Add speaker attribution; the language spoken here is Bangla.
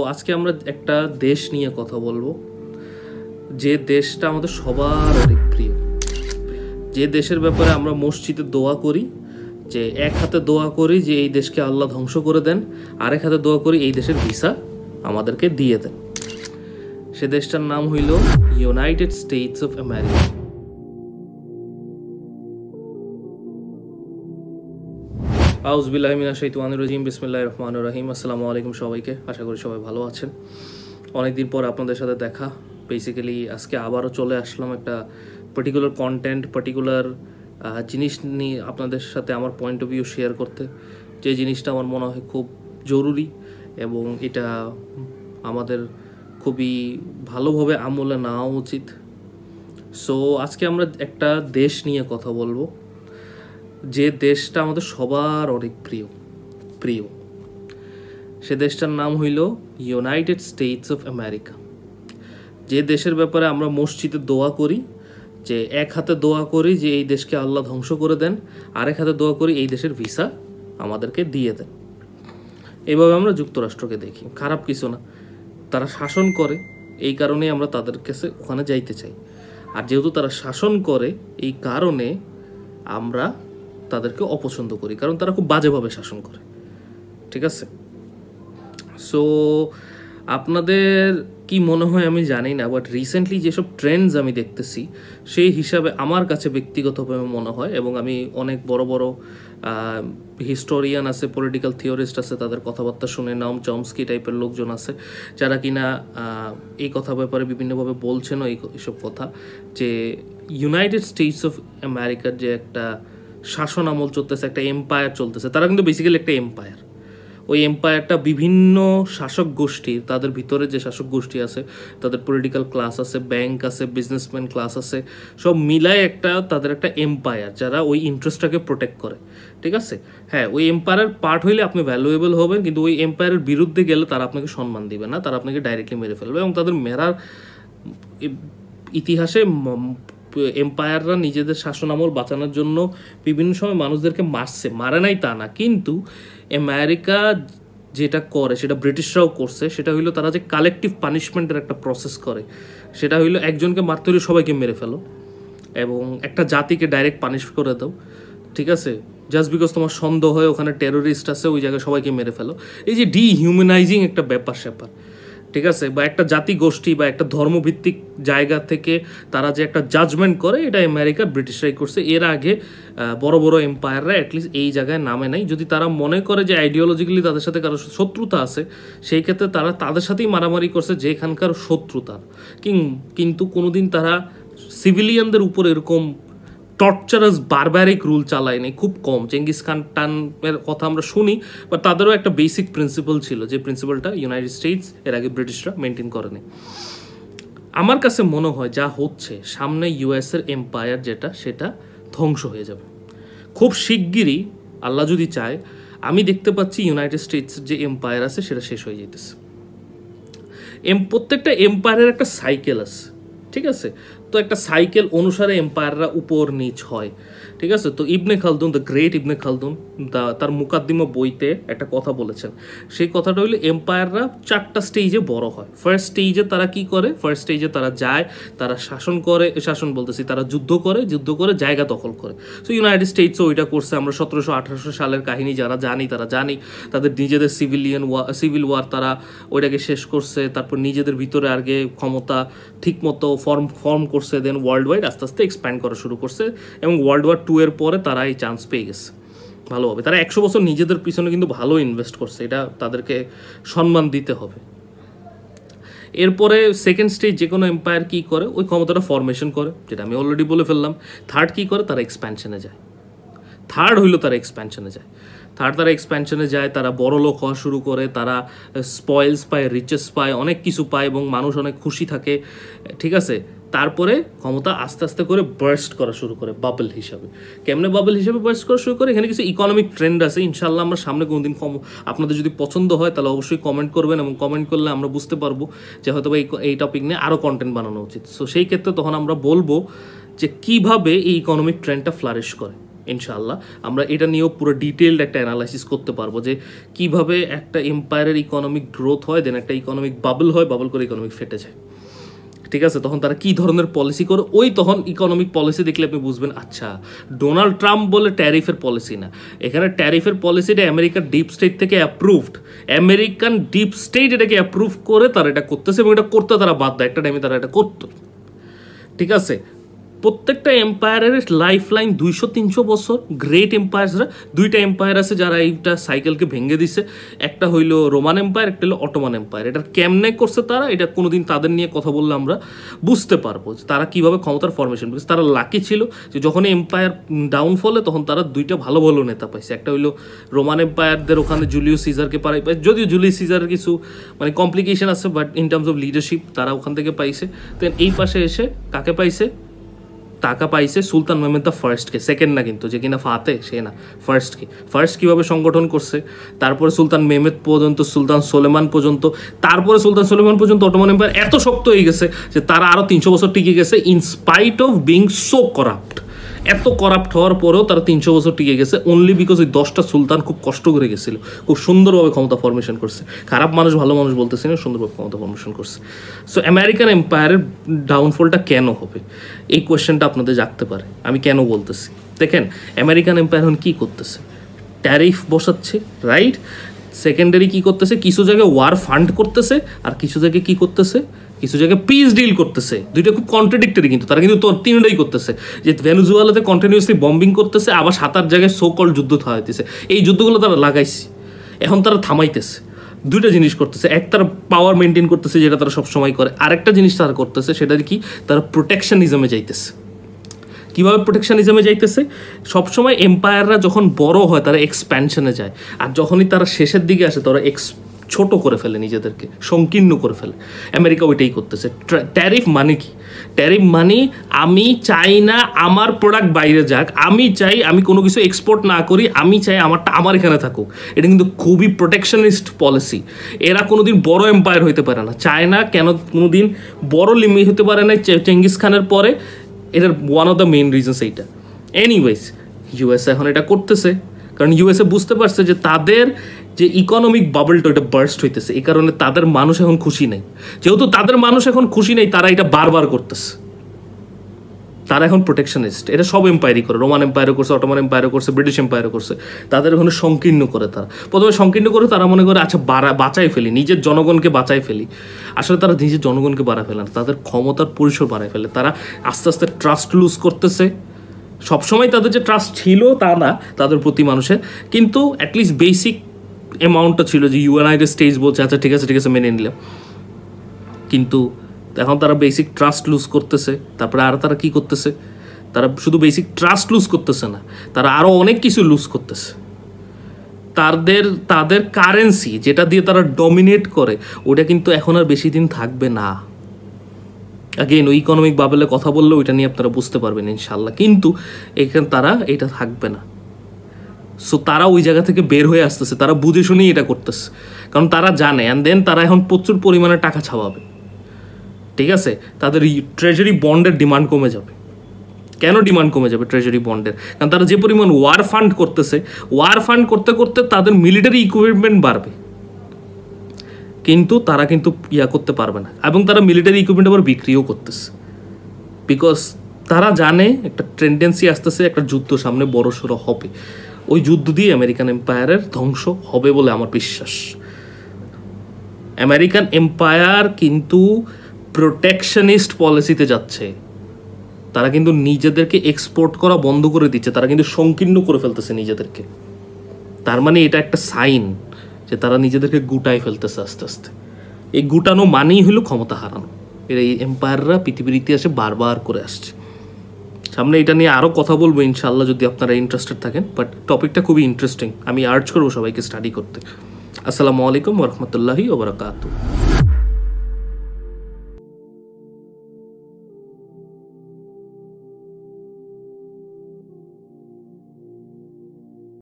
Speaker 1: তো আজকে আমরা একটা দেশ নিয়ে কথা বলবো, যে দেশটা আমাদের সবার অনেক প্রিয়, যে দেশের ব্যাপারে আমরা মসজিদে দোয়া করি, যে এক হাতে দোয়া করি যে এই দেশকে আল্লাহ ধ্বংস করে দেন, আরেক হাতে দোয়া করি এই দেশের ভিসা আমাদেরকে দিয়ে দেন। সে দেশটার নাম হইল ইউনাইটেড স্টেটস অফ আমেরিকা। আউযুবিল্লাহি মিনাশ শাইতানির রাজিম, বিসমিল্লাহির রহমানির রহিম। আসসালামু আলাইকুম সবাইকে, আশা করি সবাই ভালো আছেন। অনেকদিন পর আপনাদের সাথে দেখা। বেসিক্যালি আজকে আবারও চলে আসলাম একটা পার্টিকুলার কন্টেন্ট, পার্টিকুলার জিনিস নিয়ে আপনাদের সাথে আমার পয়েন্ট অফ ভিউ শেয়ার করতে, যে জিনিসটা আমার মনে হয় খুব জরুরি এবং এটা আমাদের খুবই ভালোভাবে আমলে নেওয়া উচিত। সো আজকে আমরা একটা দেশ নিয়ে কথা বলবো, যে দেশটা আমাদের সবার অনেক প্রিয়। সে দেশটার নাম হইল ইউনাইটেড স্টেটস অফ আমেরিকা। যে দেশের ব্যাপারে আমরা মসজিদে দোয়া করি, যে এক হাতে দোয়া করি যে এই দেশকে আল্লাহ ধ্বংস করে দেন, আরেক হাতে দোয়া করি এই দেশের ভিসা আমাদেরকে দিয়ে দেন। এইভাবে আমরা যুক্তরাষ্ট্রকে দেখি, খারাপ কিছু না, তারা শাসন করে, এই কারণেই আমরা তাদের কাছে ওখানে যাইতে চাই। আর যেহেতু তারা শাসন করে, এই কারণে আমরা তাদেরকে অপছন্দ করি, কারণ তারা খুব বাজেভাবে শাসন করে। ঠিক আছে? সো আপনাদের কি মনে হয় আমি জানি না, বাট রিসেন্টলি যেসব ট্রেন্ডস আমি দেখতেছি সেই হিসাবে আমার কাছে ব্যক্তিগতভাবে মনে হয়, এবং আমি অনেক বড় বড় হিস্টোরিয়ান আছে, পলিটিক্যাল থিওরিস্ট আছে, তাদের কথাবার্তা শুনে, নম চমস্কি টাইপের লোকজন আছে যারা কিনা এই কথা ব্যাপারে বিভিন্নভাবে বলছেন এইসব কথা, যে ইউনাইটেড স্টেটস অফ আমেরিকার যে একটা শাসন আমল চলতেছে, একটা এম্পায়ার চলতেছে, তারা কিন্তু বেসিক্যালি একটা এম্পায়ার। ওই এম্পায়ারটা বিভিন্ন শাসক গোষ্ঠীর, তাদের ভিতরে যে শাসক গোষ্ঠী আছে, তাদের পলিটিক্যাল ক্লাস আছে, ব্যাংক আছে, বিজনেসম্যান ক্লাস আছে, সব মিলায় তাদের একটা এম্পায়ার, যারা ওই ইন্টারেস্টটাকে প্রোটেক্ট করে। ঠিক আছে? হ্যাঁ, ওই এম্পায়ারের পার্ট হইলে আপনি ভ্যালুয়েবল হবেন, কিন্তু ওই এম্পায়ারের বিরুদ্ধে গেলে তারা আপনাকে সম্মান দিবে না, তারা আপনাকে ডাইরেক্টলি মেরে ফেলবে। এবং তাদের মেরার ইতিহাসে এম্পায়াররা নিজেদের শাসন আমল বাঁচানোর জন্য বিভিন্ন সময় মানুষদেরকে মারে নাই তা না, কিন্তু আমেরিকা যেটা করে সেটা ব্রিটিশরাও করছে, সেটা হইলো তারা যে কালেকটিভ পানিশমেন্টের একটা প্রসেস করে, সেটা হইলো একজনকে মারতে হলে সবাইকে মেরে ফেলো এবং একটা জাতিকে ডাইরেক্ট পানিশ করে দাও। ঠিক আছে? জাস্ট বিকজ তোমার সন্দেহ হয় ওখানে টেরোরিস্ট আছে, ওই জায়গায় সবাইকে মেরে ফেলো। এই যে ডিহিউম্যানাইজিং একটা ব্যাপার স্যাপার, ঠিক আছে, বা একটা জাতি গোষ্ঠী বা একটা ধর্মভিত্তিক জায়গা থেকে তারা যে একটা জাজমেন্ট করে, এটা আমেরিকা ব্রিটিশরাই করছে। এর আগে বড় বড় এম্পায়াররা অ্যাটলিস্ট এই জায়গায় নামে নাই। যদি তারা মনে করে যে আইডিওলজিক্যালি তাদের সাথে কারো শত্রুতা আছে, সেই ক্ষেত্রে তারা তাদের সাথেই মারামারি করছে যেখানকার শত্রুতা, কিন্তু কোনোদিন তারা সিভিলিয়ানদের উপর এরকম টর্চারাস বারবারিক রুল চালায় নাই, খুব কম। চেঙ্গিস খান টানের কথা আমরা শুনি, বাট তাদেরও একটা বেসিক প্রিন্সিপাল ছিল, যে প্রিন্সিপালটা ইউনাইটেড স্টেটস এর আগে ব্রিটিশরা মেনটেন করেনি। আমার কাছে মনে হয় যা হচ্ছে সামনে, ইউএসের এম্পায়ার যেটা, সেটা ধ্বংস হয়ে যাবে খুব শিগগিরই, আল্লাহ যদি চায়। আমি দেখতে পাচ্ছি ইউনাইটেড স্টেটসের যে এম্পায়ার আছে সেটা শেষ হয়ে যেতেছে। প্রত্যেকটা এম্পায়ারের একটা সাইকেল আছে, ঠিক আছে? তো একটা সাইকেল অনুসারে এম্পায়াররা উপর নিচ হয়। ঠিক আছে? তো ইবনে খালদুন, দ্য গ্রেট ইবনে খালদুন, তার মুকাদ্দিমা বইতে একটা কথা বলেছেন। সেই কথাটা হলো এম্পায়াররা 4টা স্টেজে বড় হয়। ফার্স্ট স্টেজে তারা কি করে? ফার্স্ট স্টেজে তারা যায়, তারা তারা যুদ্ধ করে জায়গা দখল করে। সো ইউনাইটেড স্টেটসও ওইটা করছে। আমরা 1700-1800 সালের কাহিনী যারা জানি, তাদের নিজেদের সিভিল ওয়ার তারা ওইটাকে শেষ করছে। তারপর নিজেদের ভিতরে আগে ক্ষমতা ঠিকমতো ফর্ম করছে, দেন ওয়ার্ল্ড ওয়াইড আস্তে আস্তে এক্সপ্যান্ড করা শুরু করছে, এবং ওয়ার্ল্ড ওয়ার 2 এর পরে তারা এই চান্স পেয়ে গেছে ভালোভাবে। তারা 100 বছর নিজেদের পিছনে কিন্তু ভালো ইনভেস্ট করছে, এটা তাদেরকে সম্মান দিতে হবে। এরপরে সেকেন্ড স্টেজ যে কোনো এম্পায়ার কী করে? ওই ক্ষমতাটা ফরমেশন করে, যেটা আমি অলরেডি বলে ফেললাম। থার্ড কী করে? তারা এক্সপ্যানশনে যায়। তারা এক্সপ্যানশনে যায়, তারা বড় লোক হওয়া শুরু করে, তারা স্পয়েলস পায়, রিচেস পায়, অনেক কিছু পায়, এবং মানুষ অনেক খুশি থাকে। ঠিক আছে? তারপরে ক্ষমতা আস্তে আস্তে করে বার্স্ট করা শুরু করে বাবল হিসাবে। কেমনে বাবল হিসাবে বার্স্ট করা শুরু করে? এখানে কিছু ইকোনমিক ট্রেন্ড আছে, ইনশাল্লাহ আমরা সামনে কোনোদিন আপনাদের যদি পছন্দ হয় তাহলে অবশ্যই কমেন্ট করবেন, এবং কমেন্ট করলে আমরা বুঝতে পারবো যে হয়তো এই টপিক নিয়ে আরও কন্টেন্ট বানানো উচিত। সো সেই ক্ষেত্রে তখন আমরা বলবো যে কিভাবে এই ইকোনমিক ট্রেন্ডটা ফ্লারিশ করে। ইনশাআল্লাহ আমরা এটা নিয়েও পুরো ডিটেইলড একটা অ্যানালাইসিস করতে পারবো যে কিভাবে একটা এম্পায়ারের ইকোনমিক গ্রোথ হয়, দেন একটা ইকোনমিক বাবল হয়, বাবল করে ইকোনমিক ফেটে যায়। ঠিক আছে, তখন তারা কী ধরনের পলিসি করে, ওই তখন ইকোনমিক পলিসি দেখলে আপনি বুঝবেন আচ্ছা ডোনাল্ড ট্রাম্প বলে ট্যারিফের পলিসি না, এখানে ট্যারিফের পলিসিটা আমেরিকার ডিপ স্টেট থেকে অ্যাপ্রুভড, আমেরিকান ডিপ স্টেট এটাকে অ্যাপ্রুভ করে তারা এটা করতেছে এবং এটা করতে তারা বাধ্য, একটা টাইমে তারা এটা করতো। ঠিক আছে, প্রত্যেকটা এম্পায়ারের লাইফ লাইন 200-300 বছর। গ্রেট এম্পায়ার্সরা, দুইটা এম্পায়ার আছে যারা এইটা সাইকেলকে ভেঙে দিছে, একটা হইলো রোমান এম্পায়ার, একটা হলো অটোমান এম্পায়ার। এটা কেমনে করছে তারা, এটা কোনোদিন তাদের নিয়ে কথা বললে আমরা বুঝতে পারবো তারা কীভাবে ক্ষমতার ফরমেশন, বিকজ তারা লাকি ছিল যে যখন এম্পায়ার ডাউনফলে তখন তারা দুইটা ভালো ভালো নেতা পাইছে। একটা হইলো রোমান এম্পায়ারদের ওখানে জুলিয়াস সিজারকে পাই, যদিও জুলিয়াস সিজারের কিছু মানে কমপ্লিকেশন আছে, but in terms of leadership তারা ওখান থেকে পাইছে। দেন এই পাশে এসে কাকে পাইছে, টাকা পাইছে সুলতান মেহমেদ দ্য ফার্স্টকে, সেকেন্ড না কিন্তু, যে কিনা ফাতে সে না, ফার্স্টকে। ফার্স্ট কীভাবে সংগঠন করছে, তারপরে সুলতান মেহমেদ পর্যন্ত, সুলতান সোলেমান পর্যন্ত, তারপরে সুলতান সোলেমান পর্যন্ত অটোমান এম্পায়ার এত শক্ত হয়ে গেছে যে তারা আরও 300 বছর টিকে গেছে in spite of being so corrupt. এত করাপ্ট হওয়ার পরেও তারা 300 বছর টিকে গেছে অনলি বিকজ ওই 10টা সুলতান খুব কষ্ট করে গেছিল, খুব সুন্দরভাবে ক্ষমতা ফরমেশন করছে। খারাপ মানুষ ভালো মানুষ বলতেছে না, সুন্দরভাবে ক্ষমতা ফরমেশন করছে। সো আমেরিকান এম্পায়ারের ডাউনফলটা কেন হবে, এই কোয়েশ্চেনটা আপনাদের জাগতে পারে। আমি কেন বলতেছি, দেখেন আমেরিকান এম্পায়ার এখন কী করতেছে, ট্যারিফ বসাচ্ছে, রাইট। সেকেন্ডারি কী করতেছে, কিছু জায়গায় ওয়ার ফান্ড করতেছে, আর কিছু জায়গায় কী করতেছে, কিছু জায়গায় পিস ডিল করতেছে। দুইটা খুব কন্ট্রাডিক্টরি, কিন্তু তারা কিন্তু তিনটাই করতেছে। যে ভেনেজুয়েলাতে কন্টিনিউসলি বম্বিং করতেছে, আবার 7-8 জায়গায় সো কল যুদ্ধ থামাইতেছে। এই যুদ্ধগুলো তারা লাগাইছে, এখন তারা থামাইতেছে। দুইটা জিনিস করতেছে, এক তারা পাওয়ার মেনটেন করতেছে যেটা তারা সবসময় করে, আরেকটা জিনিস তারা করতেছে সেটা কি, তারা প্রোটেকশনিজমে যাইতেছে। কীভাবে প্রোটেকশনিজমে যাইতেছে, সবসময় এম্পায়াররা যখন বড় হয় তারা এক্সপ্যানশনে যায়, আর যখনই তারা শেষের দিকে আসে তারা ছোট করে ফেলে, নিজেদেরকে সংকীর্ণ করে ফেলে। আমেরিকা ওইটাই করতেছে। ট্যারিফ মানে কি, ট্যারিফ মানে আমি চাই না আমার প্রোডাক্ট বাইরে যাক, আমি চাই আমি কোনো কিছু এক্সপোর্ট না করি, আমি চাই আমারটা আমার এখানে থাকুক। এটা কিন্তু খুবই প্রোটেকশনিস্ট পলিসি। এরা কোনোদিন বড় এম্পায়ার হইতে পারে না, চায়না কেন কোনোদিন বড় লিমিট হতে পারে না চেঙ্গিস খানের পরে, এটার one of the main reasons এইটা। এনিওয়েজ ইউএসএ এখন এটা করতেছে, কারণ ইউএসএ বুঝতে পারছে যে তাদের যে ইকোনমিক বাবলটা ওইটা বার্স্ট হইতেছে, এই কারণে তাদের মানুষ এখন খুশি নেই। যেহেতু তাদের মানুষ এখন খুশি নেই, তারা এটা বারবার করতেছে। তারা এখন প্রোটেকশনিস্ট। এটা সব এম্পায়ারই করে, রোমান এম্পায়ারও করছে, অটোমান এম্পায়ারও করছে, ব্রিটিশ এম্পায়ারও করছে। তাদের ওখানে সংকীর্ণ করে, তারা প্রথমে সংকীর্ণ করে তারা মনে করে আচ্ছা বাঁচাই ফেলি, নিজের জনগণকে বাঁচাই ফেলি। আসলে তারা নিজের জনগণকে বাড়ায় ফেলে না, তাদের ক্ষমতার পরিসর বাড়ায় ফেলে। তারা আস্তে আস্তে ট্রাস্ট লুজ করতেছে। সবসময় তাদের যে ট্রাস্ট ছিল তা না তাদের প্রতি মানুষের, কিন্তু অ্যাটলিস্ট বেসিক অ্যামাউন্টটা ছিল যে ইউএনআইডের স্টেজ বলছে আচ্ছা ঠিক আছে মেনে নিলাম, কিন্তু এখন তারা বেসিক ট্রাস্ট লুজ করতেছে। তারপরে আর তারা কি করতেছে, তারা শুধু বেসিক ট্রাস্ট লুজ করতেছে না, তারা আরও অনেক কিছু লুজ করতেছে। তাদের কারেন্সি যেটা দিয়ে তারা ডমিনেট করে, ওটা কিন্তু এখন আর বেশি দিন থাকবে না। আগেন ওই ইকোনমিক বাবেলের কথা বললে ওইটা নিয়ে আপনারা বুঝতে পারবেন ইনশাল্লাহ, কিন্তু এখানে তারা এটা থাকবে না। সো তারা ওই জায়গা থেকে বের হয়ে আসতেছে, তারা বুঝে শুনেই এটা করতেছে, কারণ তারা জানে। অ্যান্ড দেন তারা এখন প্রচুর পরিমাণে টাকা ছাপাবে। ঠিক আছে, তাদের ট্রেজারি বন্ডের ডিমান্ড কমে যাবে। কেন ডিমান্ড কমে যাবে ট্রেজারি বন্ডের? কারণ তারা যে পরিমাণ ওয়ার ফান্ড করতেছে, ওয়ার ফান্ড করতে করতে তাদের মিলিটারি ইকুইপমেন্ট বাড়বে, কিন্তু তারা কিন্তু করতে পারবে না। এবং তারা মিলিটারি ইকুইপমেন্ট আবার বিক্রিও করতেছে, বিকজ তারা জানে একটা টেন্ডেন্সি আসতেছে, একটা যুদ্ধ সামনে বড়সড় হবে। ওই যুদ্ধ দিয়ে আমেরিকান এম্পায়ারের ধ্বংস হবে বলে আমার বিশ্বাস। আমেরিকান এম্পায়ার কিন্তু প্রোটেকশনিস্ট পলিসিতে যাচ্ছে। তারা কিন্তু নিজেদেরকে এক্সপোর্ট করা বন্ধ করে দিচ্ছে, তারা কিন্তু সংকীর্ণ করে ফেলতেছে নিজেদেরকে। তার মানে এটা একটা সাইন যে তারা নিজেদেরকে গুটাই ফেলতেছে আস্তে আস্তে। এই গুটানো মানেই হলো ক্ষমতা হারানো। এই এম্পায়াররা পৃথিবীর ইতিহাসে বারবার করে আসছে। সামনে এটা নিয়ে আরও কথা বলবো ইনশাল্লাহ, যদি আপনারা ইন্টারেস্টেড থাকেন। বাট টপিকটা খুবই ইন্টারেস্টিং, আমি আর্জ করবো সবাইকে স্টাডি করতে। আসসালামু আলাইকুম ওয়া রাহমাতুল্লাহি ওয়া বারাকাতুহু।